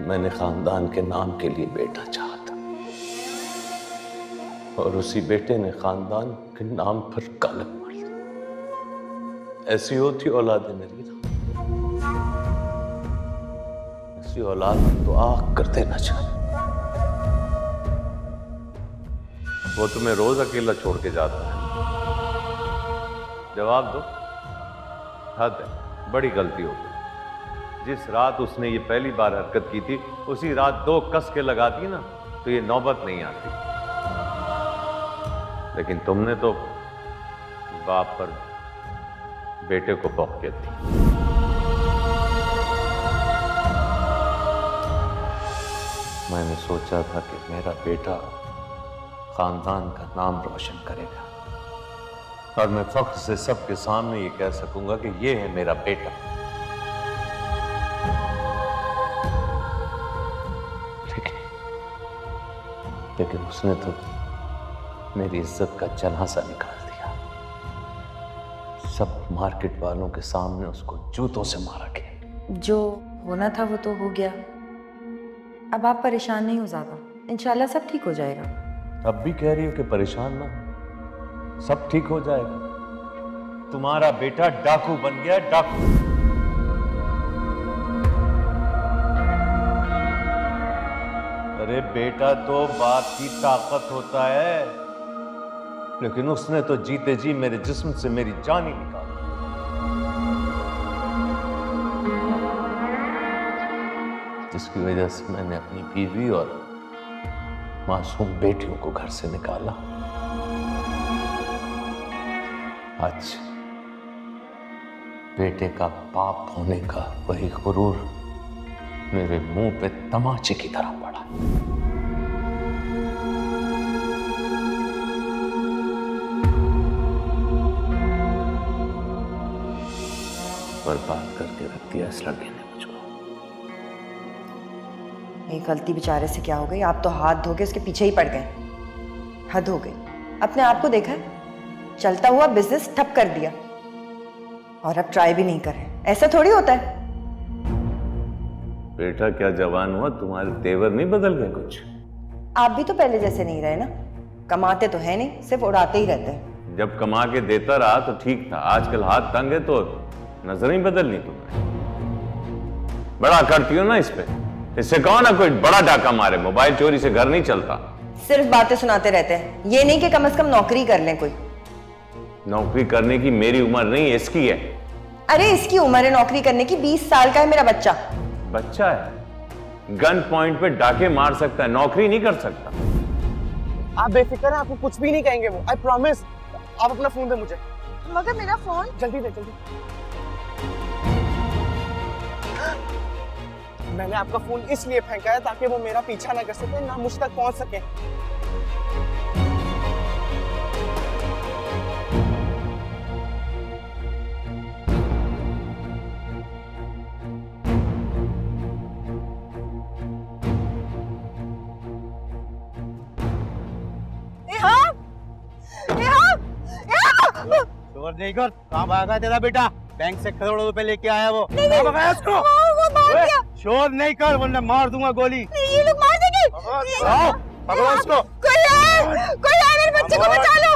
मैंने खानदान के नाम के लिए बेटा चाहा था और उसी बेटे ने खानदान के नाम पर कलंक मार दिया। ऐसी होती औलाद है मेरी, ऐसी औलाद तो आग कर देना चाहिए। वो तुम्हें रोज अकेला छोड़ के जाता है। जवाब दो। हद है, बड़ी गलती हो गई। जिस रात उसने ये पहली बार हरकत की थी, उसी रात 2 कस के लगाती ना तो ये नौबत नहीं आती। लेकिन तुमने तो बाप पर बेटे को पौंके दी। मैंने सोचा था कि मेरा बेटा खानदान का नाम रोशन करेगा और मैं फख्र से सबके सामने ये कह सकूंगा कि ये है मेरा बेटा। लेकिन उसने तो मेरी इज्जत का जनाजा निकाल दिया। सब मार्केट वालों के सामने उसको जूतों से मारा गया। जो होना था वो तो हो गया। अब आप परेशान नहीं हो ज्यादा, इंशाल्लाह सब ठीक हो जाएगा। अब भी कह रही हो कि परेशान ना, सब ठीक हो जाएगा। तुम्हारा बेटा डाकू बन गया, डाकू। अरे बेटा तो बाप की ताकत होता है, लेकिन उसने तो जीते जी मेरे जिस्म से मेरी जान ही निकाली। जिसकी वजह से मैंने अपनी बीवी और मासूम बेटियों को घर से निकाला। आज बेटे का बाप होने का वही गुरूर मेरे मुंह पे तमाचे की तरह पड़ा। बर्बाद करके रख दिया इस लड़के ने मुझको। ये गलती बेचारे से क्या हो गई? आप तो हाथ धो के उसके पीछे ही पड़ गए। हद हो गई। अपने आप को देखा, चलता हुआ बिजनेस ठप कर दिया और अब ट्राई भी नहीं कर रहे। ऐसा थोड़ी होता है। बेटा क्या जवान हुआ, तुम्हारे तेवर नहीं बदल गए कुछ? आप भी तो पहले जैसे नहीं रहे ना। कमाते तो है नहीं, सिर्फ उड़ाते ही रहते हैं। जब कमा के देता रहा तो ठीक था, आजकल हाथ तंग है तो नजर ही बदलनी तुम्हें। बड़ा करती हो ना इस पे। इससे कहो ना कोई बड़ा डाका मारे। मोबाइल चोरी से घर नहीं चलता। सिर्फ बातें सुनाते रहते हैं। ये नहीं कि कम से कम नौकरी कर लें कोई। नौकरी करने की मेरी उम्र नहीं, इसकी है। अरे इसकी उम्र है नौकरी करने की। 20 साल का है मेरा बच्चा। बच्चा है, गन पॉइंट पे डाके मार सकता है, नौकरी नहीं कर सकता। आप बेफिक्र हैं, आपको कुछ भी नहीं कहेंगे वो। I promise. आप अपना फोन दे मुझे। मगर मेरा फोन जल्दी दे, जल्दी। मैंने आपका फोन इसलिए फेंका है ताकि वो मेरा पीछा ना कर सके, ना मुझ तक पहुंच सके। शोर नहीं कर। कहाँ भागा तेरा बेटा? बैंक से करोड़ों रुपए लेके आया वो। नहीं, भगाया उसको। वो मार दिया। शोर नहीं कर वरना मार दूंगा गोली। ये लोग मार देंगे। पकड़ो उसको। कोई है मेरे बच्चे को बचा लो।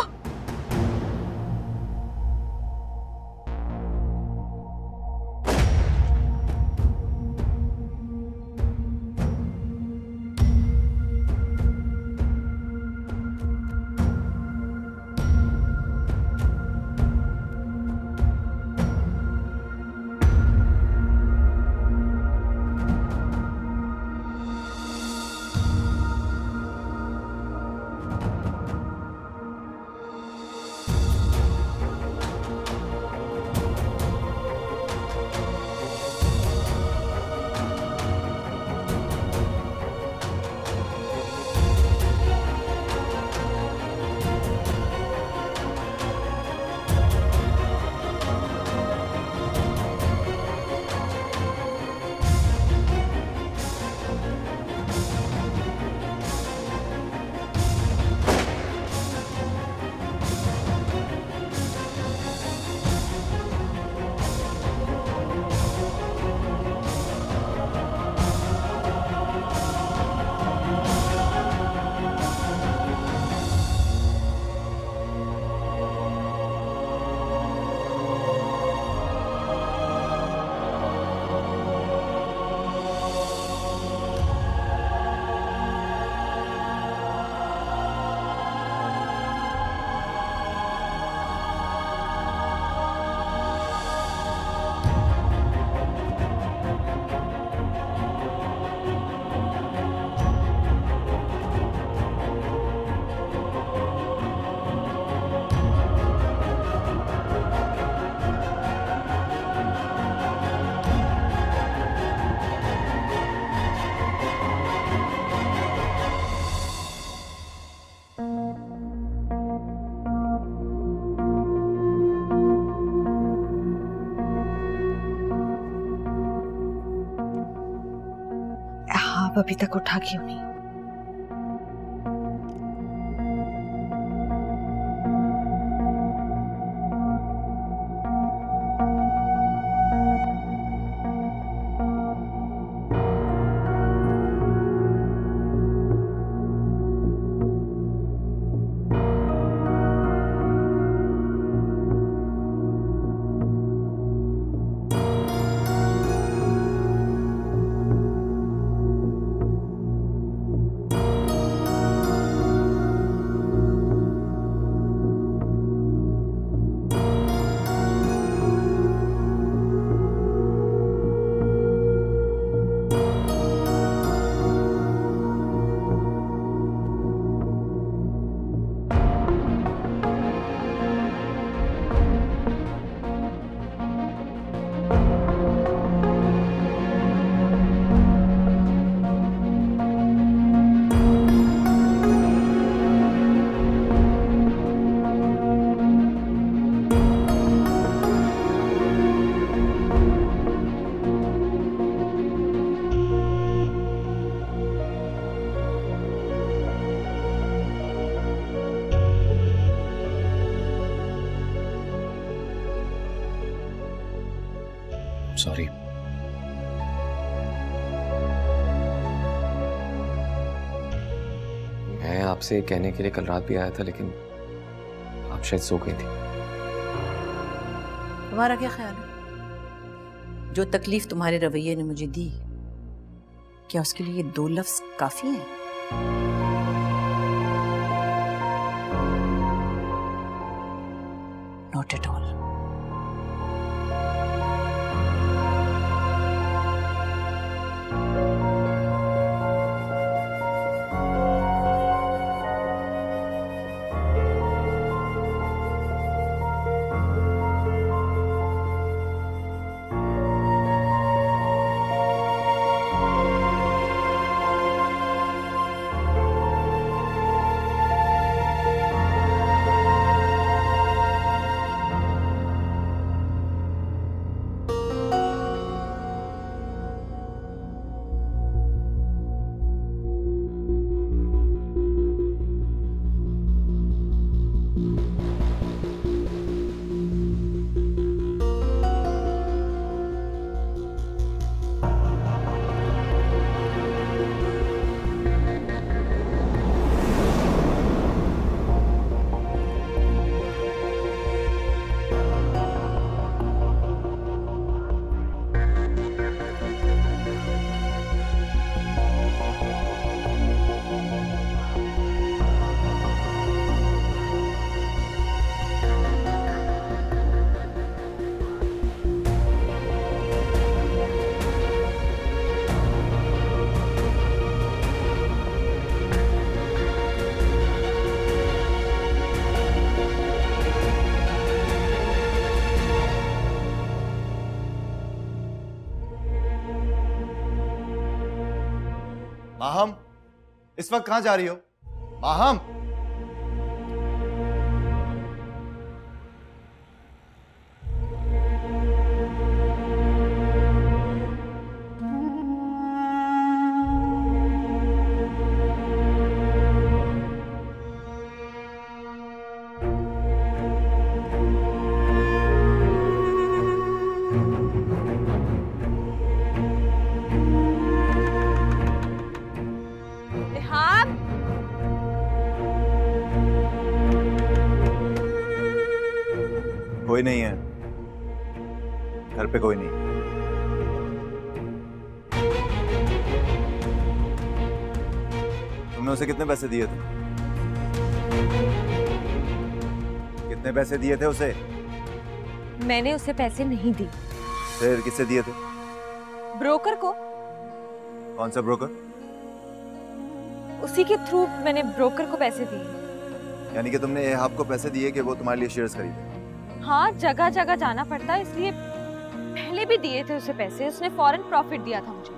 आप अभी तक उठा क्यों नहीं? सॉरी। मैं आपसे कहने के लिए कल रात भी आया था, लेकिन आप शायद सो गई थी। तुम्हारा क्या ख्याल है? जो तकलीफ तुम्हारे रवैये ने मुझे दी, क्या उसके लिए ये 2 लफ्ज काफी हैं? Not at all. माहम, इस वक्त कहां जा रही हो? माहम, कोई नहीं है घर पे, कोई नहीं। तुमने उसे कितने पैसे दिए थे? कितने पैसे दिए थे उसे? मैंने उसे पैसे नहीं दिए। फिर किससे दिए थे? ब्रोकर को। कौन सा ब्रोकर? उसी के थ्रू मैंने ब्रोकर को पैसे दिए। यानी कि तुमने एहाब को पैसे दिए कि वो तुम्हारे लिए शेयर्स खरीदे? हाँ, जगह जगह जाना पड़ता है, इसलिए पहले भी दिए थे उसे पैसे। उसने फॉरेन प्रॉफिट दिया था मुझे।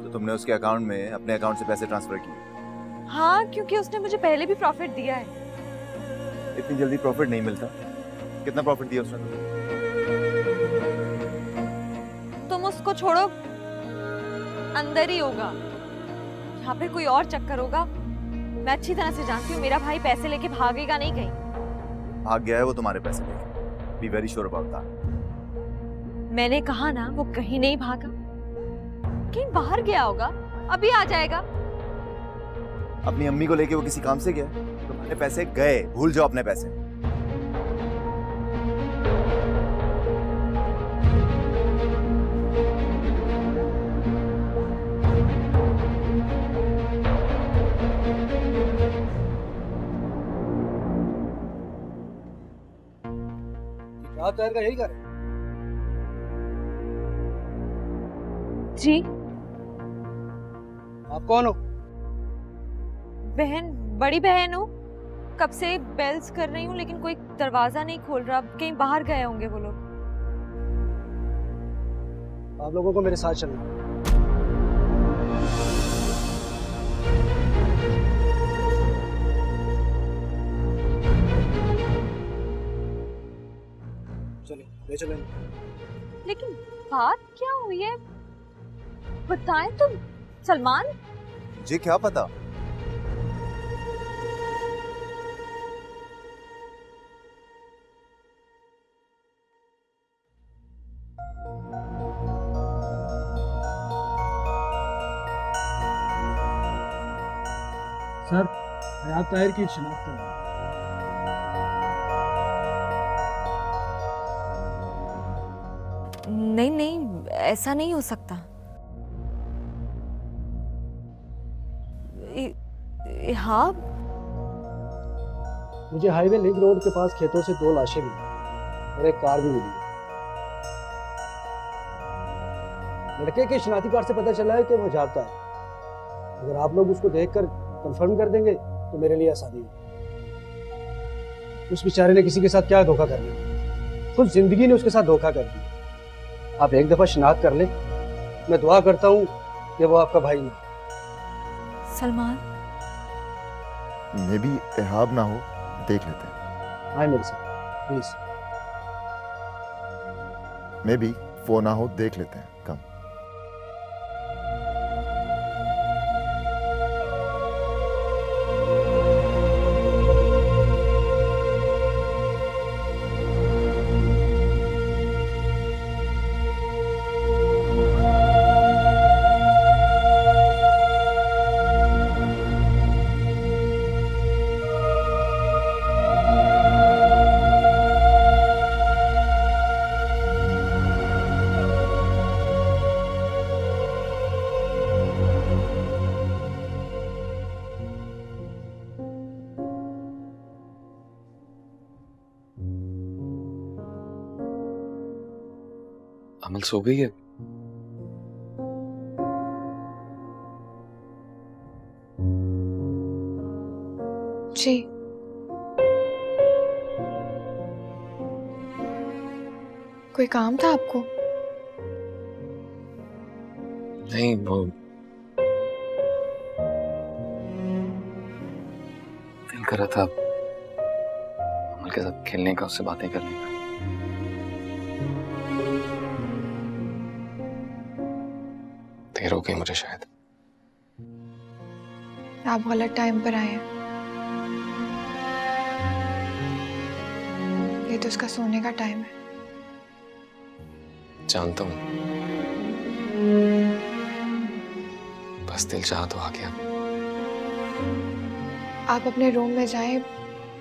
तो तुमने उसके अकाउंट में, अपने अकाउंट से पैसे ट्रांसफर किए? हाँ, क्योंकि उसने मुझे पहले भी प्रॉफिट दिया है। इतनी जल्दी प्रॉफिट नहीं मिलता। कितना प्रॉफिट दिया उसने तुम्हें? तुम उसको छोड़ो, अंदर ही होगा, यहाँ पे कोई और चक्कर होगा। मैं अच्छी तरह से जानती हूँ मेरा भाई पैसे लेके भागेगा नहीं कहीं। भाग गया है वो तुम्हारे पैसे लेके। Be very sure about that. मैंने कहा ना वो कहीं नहीं भागा, कहीं बाहर गया होगा, अभी आ जाएगा। अपनी अम्मी को लेके वो किसी काम से गया? तुम्हारे पैसे गए, भूल जाओ अपने पैसे। का यही घर है? जी। आप कौन हो? बहन, बड़ी बहन हूँ। कब से बेल्स कर रही हूँ लेकिन कोई दरवाजा नहीं खोल रहा। कहीं बाहर गए होंगे वो लोग। आप लोगों को मेरे साथ चलना। चलिए, ले चलें। लेकिन बात क्या हुई है बताएं तुम सलमान। मुझे क्या पता? सर, हयात ताहिर की शिनाख्त करना। नहीं नहीं, ऐसा नहीं हो सकता। हाँ, मुझे हाईवे लिंक रोड के पास खेतों से 2 लाशें मिली और एक कार भी मिली। लड़के के शनाख्ती कार्ड से पता चला है कि वो जागता है। अगर आप लोग उसको देखकर कंफर्म कर देंगे तो मेरे लिए आसानी है। उस बेचारे ने किसी के साथ क्या धोखा कर लिया, खुद जिंदगी ने उसके साथ धोखा कर दिया। आप एक दफा शनाख्त कर लें, मैं दुआ करता हूँ कि वो आपका भाई ना। सलमान, मे भी इहाब ना हो, देख लेते हैं। हाँ मेरे साथ प्लीज। मे भी वो ना हो, देख लेते हैं। कम अमल सो गई है? जी। कोई काम था आपको? नहीं, वो दिल कर रहा था अमल के साथ खेलने का, उससे बातें करने का। देर हो गई मुझे शायद। आप गलत टाइम पर आए हैं। ये तो उसका सोने का टाइम है। जानता हूं, बस दिल चाहा तो आ गया। आप अपने रूम में जाएं,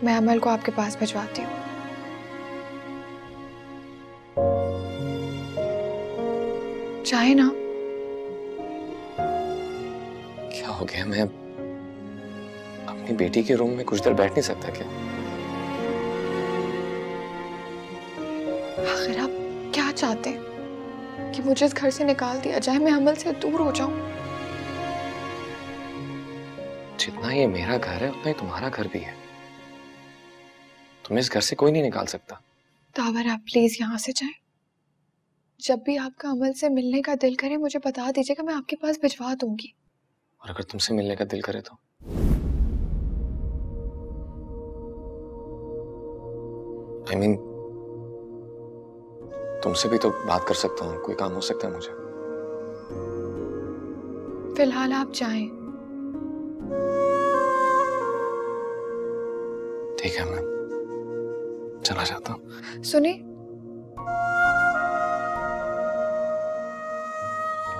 मैं अमल को आपके पास भिजवाती हूँ। चाहे ना। क्या हो गया? मैं अपनी बेटी के रूम में कुछ देर बैठ नहीं सकता क्या? आखिर आप क्या चाहते हैं? कि मुझे इस घर से निकाल दिया जाए, मैं अमल से दूर हो जाऊं? जितना ये मेरा घर है उतना ही तुम्हारा घर भी है। तुम्हें इस घर से कोई नहीं निकाल सकता। तावर, आप प्लीज यहाँ से जाएं। जब भी आपका अमल से मिलने का दिल करे मुझे बता दीजिएगा, मैं आपके पास भिजवा दूंगी। और अगर तुमसे मिलने का दिल करे तो? I mean, तुमसे भी तो बात कर सकता हूँ, कोई काम हो सकता है मुझे। फिलहाल आप जाएं। ठीक है, मैं चला जाता हूँ। सुनिए,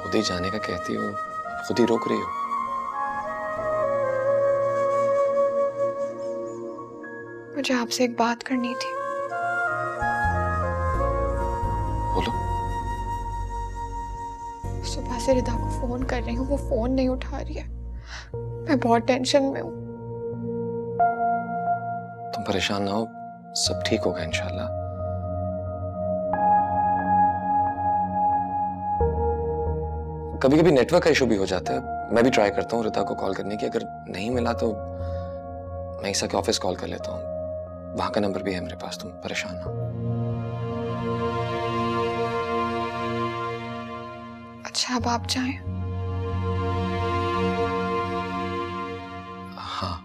खुद ही जाने का कहती हो, खुद ही रोक रही हो। मुझे आपसे एक बात करनी थी। बोलो। सुबह से रिदा को फोन कर रही हूँ, वो फोन नहीं उठा रही है। मैं बहुत टेंशन में हूँ। तुम परेशान ना हो, सब ठीक होगा इंशाल्लाह। कभी कभी नेटवर्क का इशू भी हो जाता है। मैं भी ट्राई करता हूँ रिता को कॉल करने की, अगर नहीं मिला तो मैं ईसा के ऑफिस कॉल कर लेता हूँ, वहां का नंबर भी है मेरे पास। तुम परेशान ना हो। अच्छा, अब आप जाएं। हाँ।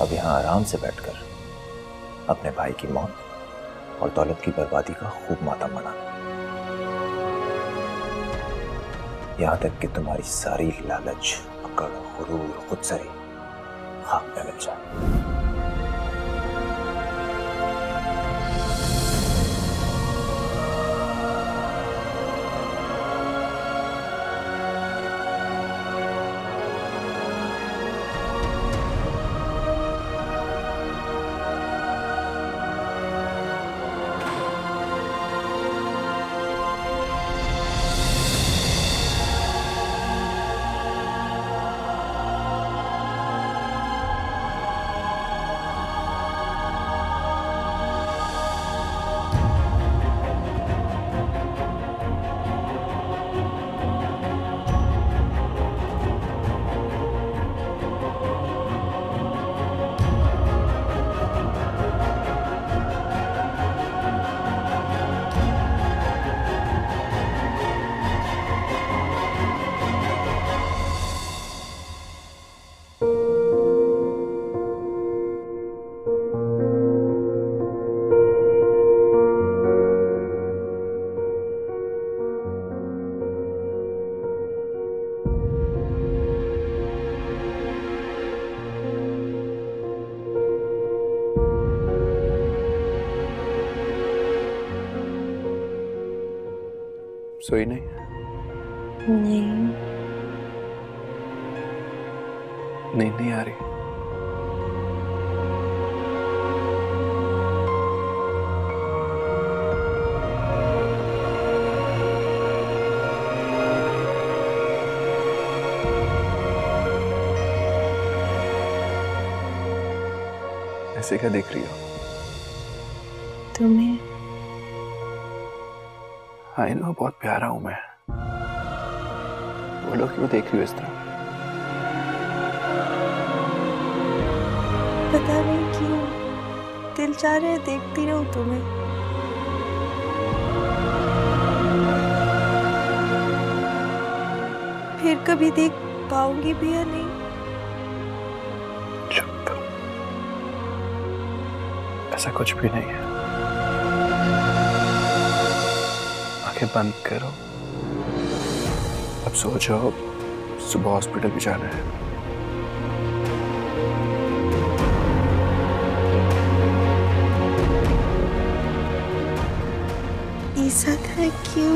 अब यहाँ आराम से बैठकर अपने भाई की मौत और दौलत की बर्बादी का खूब मातम मनाना, यहाँ तक कि तुम्हारी सारी लालच, अकड़, गुरूर, खुदसरी खाक में मिल जाए। सोई नहीं? नहीं। नींद नहीं आ रही? ऐसे क्या देख रही हो? तुम्हें। आई नो, बहुत प्यारा हूं मैं। बोलो क्यों देख रही हो इस तरह? पता नहीं क्यों दिल चाह रहा है देखती रहूं तुम्हें। फिर कभी देख पाऊंगी भी या नहीं? ऐसा कुछ भी नहीं है। आंखें बंद करो, अब सो जाओ, सुबह हॉस्पिटल भी जाना है। ऐसा था क्यों?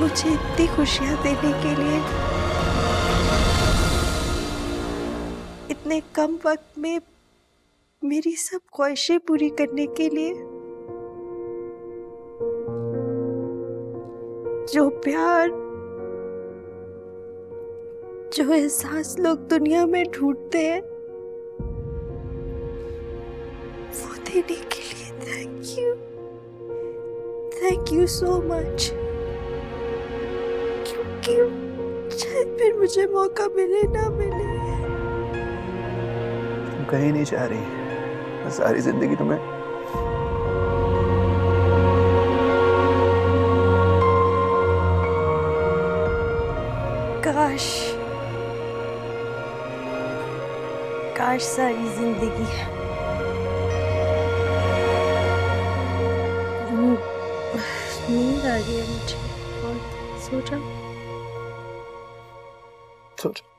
मुझे इतनी खुशियां देने के लिए, इतने कम वक्त में मेरी सब ख्वाहिशें पूरी करने के लिए, जो प्यार, जो एहसास लोग दुनिया में ढूंढते हैं, वो देने के लिए थैंक यू सो मच। क्योंकि शायद फिर मुझे मौका मिले ना मिले। तुम कहीं नहीं जा रही, सारी जिंदगी तुम्हें काश सारी जिंदगी। नींद आ रही है मुझे बहुत, सो जाओ। सो जाओ।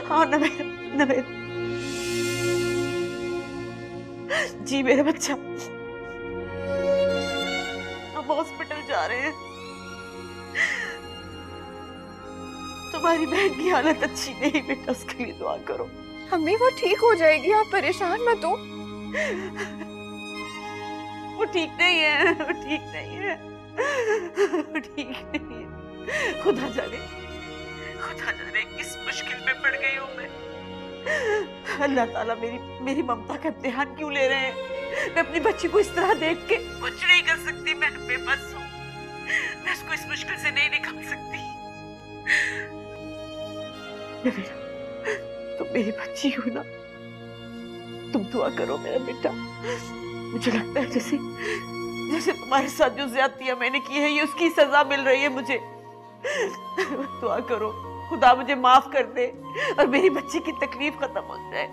हाँ नवेद जी मेरे बच्चा, हम हॉस्पिटल जा रहे हैं। तुम्हारी बहन की हालत अच्छी नहीं बेटा, उसके लिए दुआ करो। अम्मी वो ठीक हो जाएगी, आप परेशान मत हो। वो ठीक नहीं है, वो ठीक नहीं है, वो ठीक नहीं है। खुदा जाने किस मुश्किल में पड़ गई हूँ मैं। अल्लाह ताला मेरी ममता का इम्तिहान क्यों ले रहे हैं? मैं अपनी बच्ची को इस तरह देख के कुछ नहीं कर सकती। मैं बेबस हूँ, मैं उसको इस मुश्किल से नहीं निकाल सकती। तुम मेरी बच्ची हो ना, तुम दुआ करो मेरा बेटा। मुझे लगता है जैसे तुम्हारे साथ जो ज्यादतियां मैंने की है, ये उसकी सजा मिल रही है मुझे। दुआ करो खुदा मुझे माफ कर दे और मेरी बच्ची की तकलीफ खत्म हो जाए।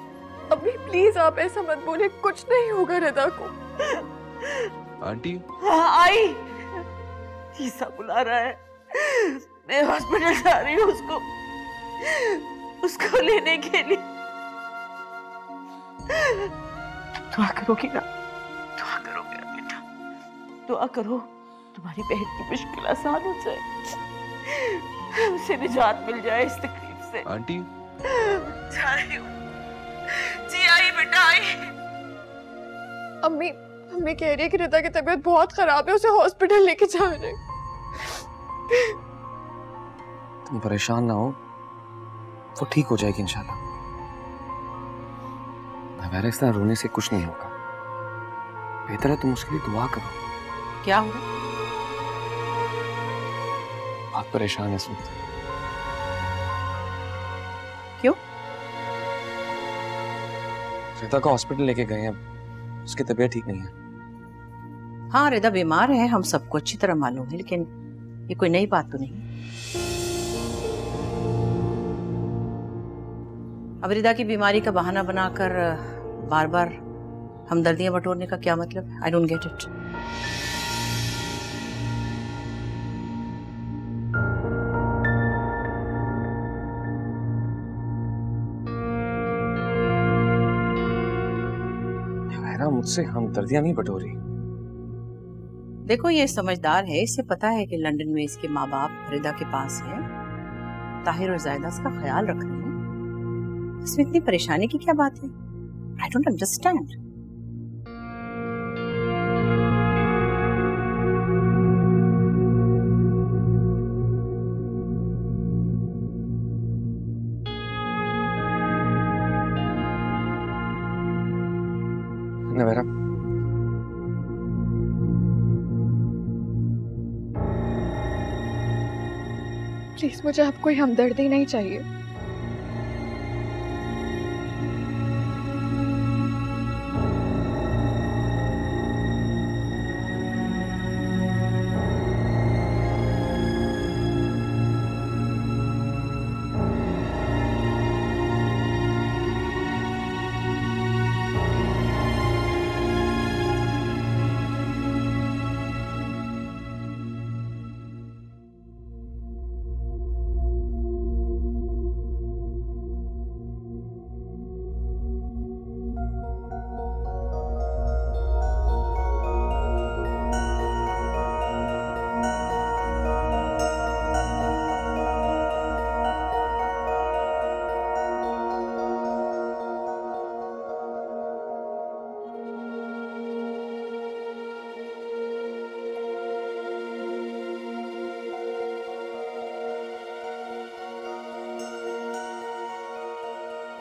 अम्मी प्लीज आप ऐसा मत बोले, कुछ नहीं होगा रिदा को। आंटी हाँ आई, तीसा बुला रहा है, मैं हॉस्पिटल जा रही हूँ उसको लेने के लिए। दुआ करोगी ना? दुआ करो मेरा बेटा, दुआ करो तुम्हारी बहन की मुश्किल आसान हो जाए, उसे निजात मिल जाए इस तकलीफ से। आंटी जा रही हूँ जी, आई बेटा आई। अम्मी अम्मी कह रही है कि रिदा की तबीयत बहुत खराब है, उसे हॉस्पिटल लेके जा रहे हैं। तुम परेशान ना हो, वो ठीक हो जाएगी इंशाल्लाह। नवैरा इस तरह रोने से कुछ नहीं होगा, बेहतर है तुम उसके लिए दुआ करो। क्या हुआ? बहुत परेशान है इस वक्त। क्यों? रिदा को हॉस्पिटल लेके गए हैं, उसकी तबीयत ठीक नहीं है। हाँ रिदा बीमार है, हम सबको अच्छी तरह मालूम है, लेकिन ये कोई नई बात तो नहीं। अब रिदा की बीमारी का बहाना बनाकर बार बार हमदर्दियां बटोरने का क्या मतलब है? I don't get it. मुझसे हमदर्दियां नहीं बटोरी। देखो ये समझदार है, इसे पता है कि लंदन में इसके माँ बाप रिदा के पास हैं, ताहिर और जायदा इसका ख्याल रख रहे हैं। इसमें इतनी परेशानी की क्या बात है? I don't understand. नवैरा प्लीज मुझे अब कोई हमदर्दी नहीं चाहिए।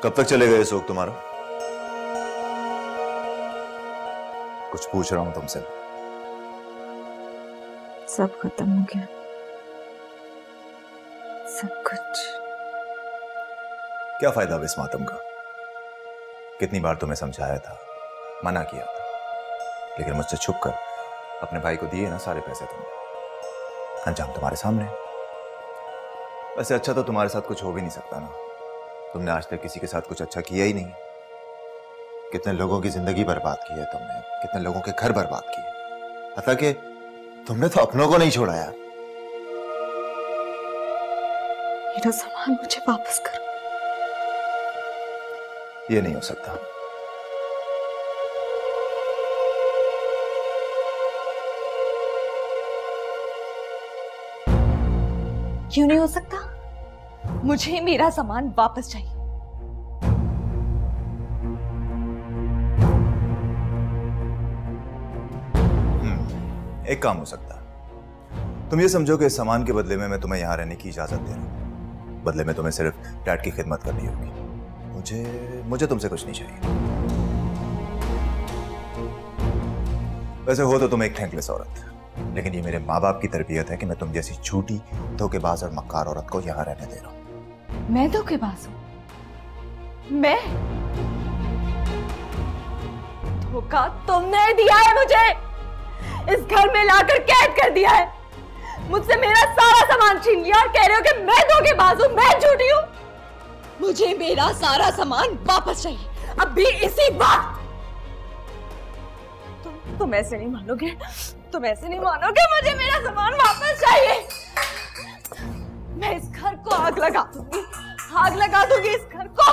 कब तक चलेगा ये शौक तुम्हारा? कुछ पूछ रहा हूं तुमसे। सब खत्म हो गया, सब कुछ। क्या फायदा अब इस मातम का? कितनी बार तुम्हें समझाया था, मना किया था, लेकिन मुझसे छुप कर अपने भाई को दिए ना सारे पैसे तुमने। अंजाम तुम्हारे सामने। वैसे अच्छा तो तुम्हारे साथ कुछ हो भी नहीं सकता ना, तुमने आज तक किसी के साथ कुछ अच्छा किया ही नहीं। कितने लोगों की जिंदगी बर्बाद की है तुमने, कितने लोगों के घर बर्बाद किए, हत्ता कि तुमने तो अपनों को नहीं छोड़ा यार। मेरा सामान मुझे वापस करो। ये नहीं हो सकता। क्यों नहीं हो सकता? मुझे मेरा सामान वापस चाहिए। एक काम हो सकता है। तुम ये समझो कि इस सामान के बदले में मैं तुम्हें यहां रहने की इजाजत दे रहा हूं। बदले में तुम्हें सिर्फ डैड की खिदमत करनी होगी। मुझे तुमसे कुछ नहीं चाहिए। वैसे हो तो तुम एक थैंकलेस औरत, लेकिन ये मेरे माँ बाप की तरबियत है कि मैं तुम जैसी झूठी, धोखेबाज और मक्कार औरत को यहां रहने दे रहा हूं। मैं धोखेबाज हूं? मैं? धोखा तुमने दिया है मुझे, इस घर में लाकर कैद कर दिया है। मुझसे मेरा सारा सामान छीन लिया और कह रहे हो कि मैं धोखेबाज हूँ, मैं झूठी हूँ। मुझे मेरा सारा सामान वापस चाहिए, अभी इसी वक्त। तुम ऐसे नहीं मानोगे, तुम ऐसे नहीं मानोगे। मुझे मेरा सामान वापस चाहिए। मैं इस घर को आग लगा दूंगी, आग लगा दूंगी इस घर को।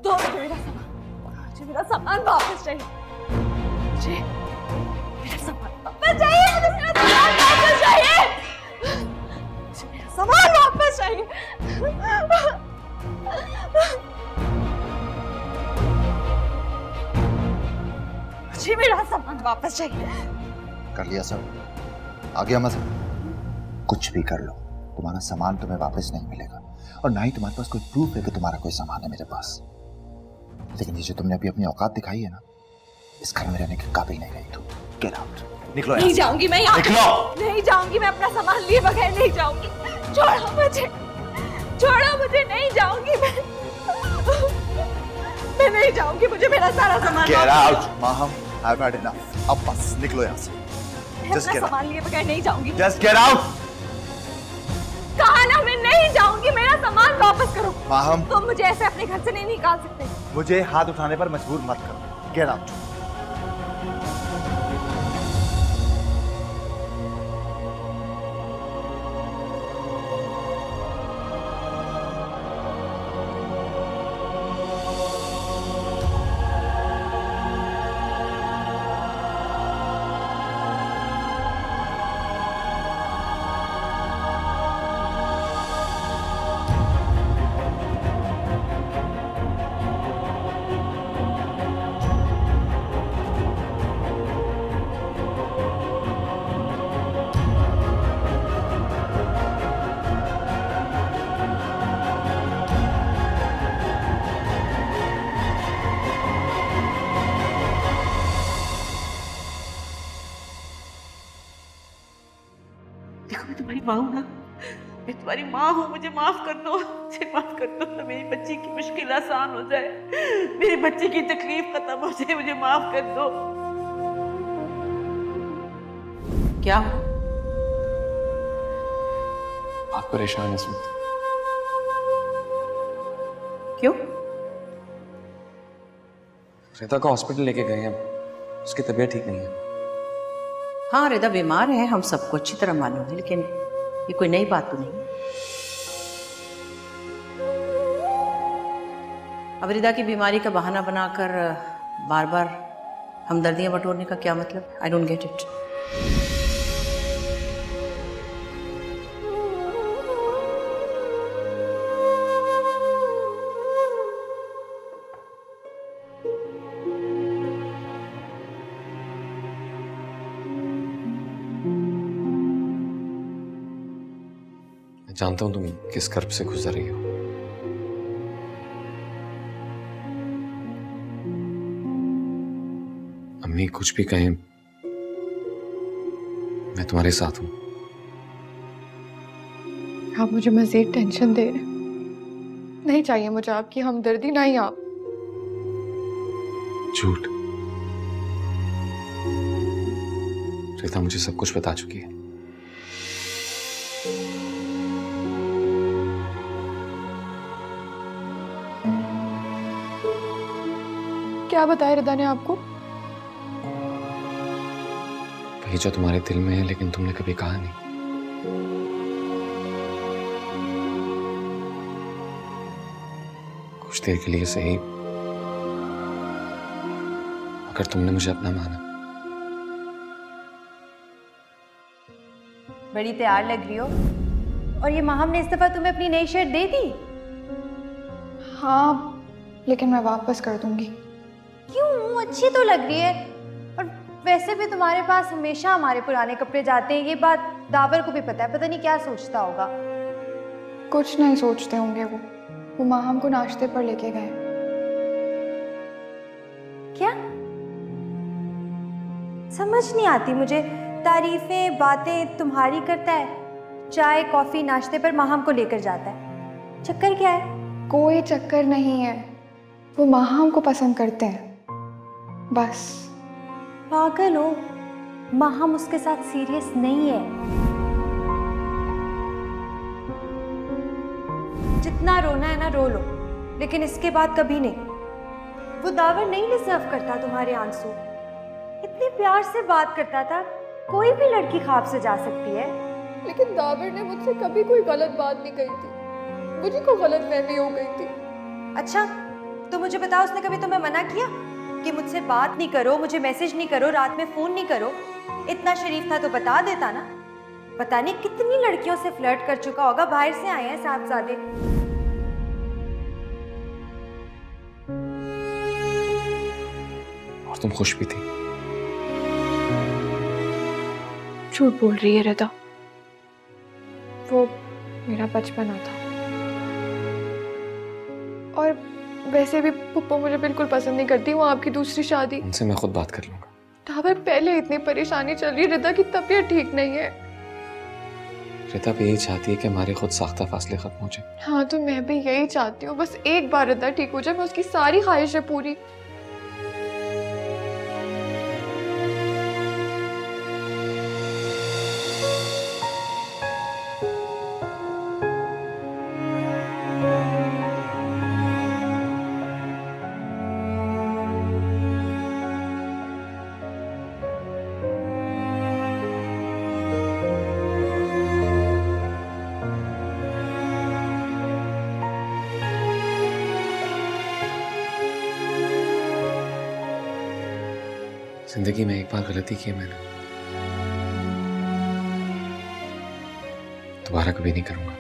दो मुझे मेरा सामान वापस चाहिए। मुझे मेरा सामान वापस चाहिए। मुझे मेरा सामान वापस चाहिए। मुझे मेरा सामान वापस चाहिए। मुझे मेरा सामान वापस चाहिए। कर लिया सब, आ गया मजा। कुछ भी कर लो, तुम्हारा सामान तुम्हें वापस नहीं मिलेगा, और ना ही तुम्हारे पास कोई प्रूफ है कि तुम्हारा कोई सामान है मेरे पास। लेकिन ये जो तुमने अभी अपनी औकात दिखाई है ना, इस घर में रहने के काबिल नहीं रही तुम। गेट आउट, निकलो। नहीं जाऊंगी मैं यहाँ, निकलो। नहीं जाऊंगी मैं, अपना सामान लिए बगैर नहीं जाऊंगी। छोड़ो मुझे, छोड़ो मुझे, नहीं जाऊंगी मैं नहीं जाऊंगी। मुझे मेरा सारा सामान। Get out Maham, I have had enough. अब बस निकलो यहाँ से। अपना सामान लिए बगैर नहीं जाऊंगी। Just get out. कहा ना मैं नहीं जाऊंगी। मेरा सामान वापस करो। माहम, तुम मुझे ऐसे अपने घर से नहीं निकाल सकते। मुझे हाथ उठाने पर मजबूर मत करो। Get out. माँ हूँ ना, मैं तुम्हारी माँ हूँ। मुझे माफ कर दो, मुझे माफ कर दो तो मेरी बच्ची की मुश्किल आसान हो जाए, मेरी बच्ची की तकलीफ खत्म हो जाए। मुझे माफ कर दो। क्या आप परेशान हैं स्मित? क्यों? रिदा को हॉस्पिटल लेके गए हैं, उसकी तबीयत ठीक नहीं है। हाँ, रिदा बीमार है, हम सबको अच्छी तरह मालूम है, लेकिन ये कोई नई बात तो नहीं। अब रिदा की बीमारी का बहाना बनाकर बार बार हमदर्दियां बटोरने का क्या मतलब? I don't get it. जानता हूं तुम किस कर्ब से गुजर रही हो। अम्मी कुछ भी कहें, मैं तुम्हारे साथ हूं। आप मुझे मजीद टेंशन दे रहे हैं। नहीं चाहिए मुझे आपकी हमदर्दी, ना ही आप। झूठ। रिता मुझे सब कुछ बता चुकी है। क्या बताया रिदा ने आपको? वही जो तुम्हारे दिल में है, लेकिन तुमने कभी कहा नहीं। कुछ देर के लिए सही, अगर तुमने मुझे अपना माना। बड़ी तैयार लग रही हो, और ये माहम ने इस दफा तुम्हें अपनी नई शर्ट दे दी? हाँ, लेकिन मैं वापस कर दूंगी। क्यों? अच्छी तो लग रही है, और वैसे भी तुम्हारे पास हमेशा हमारे पुराने कपड़े जाते हैं। ये बात दावर को भी पता है, पता नहीं क्या सोचता होगा। कुछ नहीं सोचते होंगे वो माहम को नाश्ते पर लेके गए। क्या? समझ नहीं आती मुझे। तारीफें बातें तुम्हारी करता है, चाय कॉफी नाश्ते पर माहम को लेकर जाता है। चक्कर क्या है? कोई चक्कर नहीं है, वो माहम को पसंद करते हैं बस। पागल हो, माहम उसके साथ सीरियस नहीं है। जितना रोना है ना रो लो, लेकिन इसके बाद कभी नहीं। वो दावर नहीं डिजर्व करता तुम्हारे आंसू। इतने प्यार से बात करता था, कोई भी लड़की ख्वाब से जा सकती है। लेकिन दावर ने मुझसे कभी कोई गलत बात नहीं कही थी, मुझे को गलतफहमी हो गई थी। अच्छा तो मुझे बताओ, उसने कभी तुम्हें मना किया कि मुझसे बात नहीं करो, मुझे मैसेज नहीं करो, रात में फोन नहीं करो? इतना शरीफ था तो बता देता ना। पता नहीं कितनी लड़कियों से फ्लर्ट कर चुका होगा, बाहर से आए हैं साहबजादे। और तुम खुश भी थी। झूठ बोल रही है रिदा, वो मेरा बचपना था। और वैसे भी पुप्पो मुझे बिल्कुल पसंद नहीं करती, वो आपकी दूसरी शादी। उनसे मैं खुद बात कर लूंगा। दावर, पहले इतनी परेशानी चल रही है, रिदा की तबीयत ठीक नहीं है। रिदा भी यही चाहती है कि हमारे खुद साख्ता फासले खत्म हो जाए। हाँ तो मैं भी यही चाहती हूँ, बस एक बार रिदा ठीक हो जाए, मैं उसकी सारी ख्वाहिशें पूरी। जिंदगी में एक बार गलती की मैंने, दोबारा कभी नहीं करूंगा।